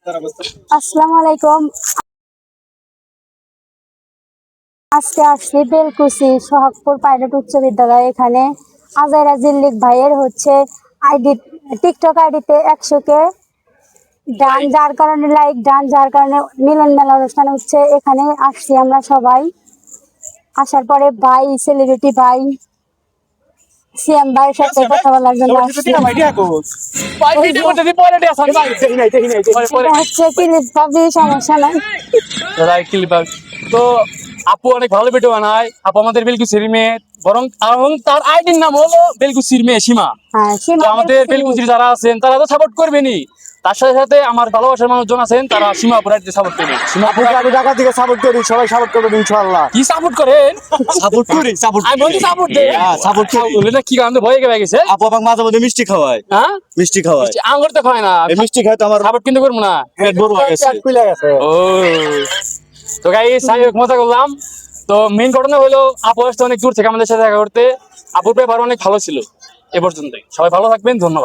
আসসালামু আলাইকুম। আজকে আসছি বেলকুচি সোহাগপুর পাইলট উচ্চ বিদ্যালয়। এখানে আজাইরা জিল্লিক ভাইয়ের হচ্ছে আইডি, টিকটক আইডিতে 100K ডান, যার কারণে লাইক ডান, যার কারণে মিলন মেলা অনুষ্ঠান হচ্ছে। এখানে আসছি আমরা সবাই। আসার পরে ভাই, সেলিব্রিটি ভাই সিএম ভাইয়ের সাথে কথা বলার জন্য আসছি। এটা হচ্ছে ক্লিপ পাবি, সমস্যা নাই। তো আপু অনেক ভালো ভিডিও বানায়। আপু আমাদের বেলকুচির মেয়ে, বরং তার আইডির নাম হলো বেলকুচির মেয়ে সীমা। হ্যাঁ, তো আমাদের বেলকুচির যারা আছেন তারা তো সাপোর্ট করবেনই, তার সাথে সাথে আমার ভালোবাসার মানুষজন আছেন তারা সীমা আপুর আইডিতে সাপোর্ট করবেন। সীমা আপুর আমি ঢাকা থেকে সাপোর্ট করি, সবাই সাপোর্ট করবেন ইনশাআল্লাহ। কি সাপোর্ট করেন? সাপোর্ট করি, সাপোর্ট আমি বলছি সাপোর্ট দেন। হ্যাঁ, সাপোর্ট করি। বলে না কি কারণে ভয় গেছে? আপু আমাকে মাঝে মধ্যে মিষ্টি খাওয়ায়। হ্যাঁ, মিষ্টি খাওয়ায়। আঙ্গুর তো খায় না, এই মিষ্টি খাই তো আমার সাপোর্ট কিন্তু করবো না। পেট বড় হয়ে গেছে। ও তো গাইস, আমি মজা করলাম। তো মেইন ঘটনা হলো আপু আসতে অনেক দূর থেকে আমাদের সাথে দেখা করতে। আপুর ব্যাপার অনেক ভালো ছিল। এ পর্যন্তই, সবাই ভালো থাকবেন, ধন্যবাদ।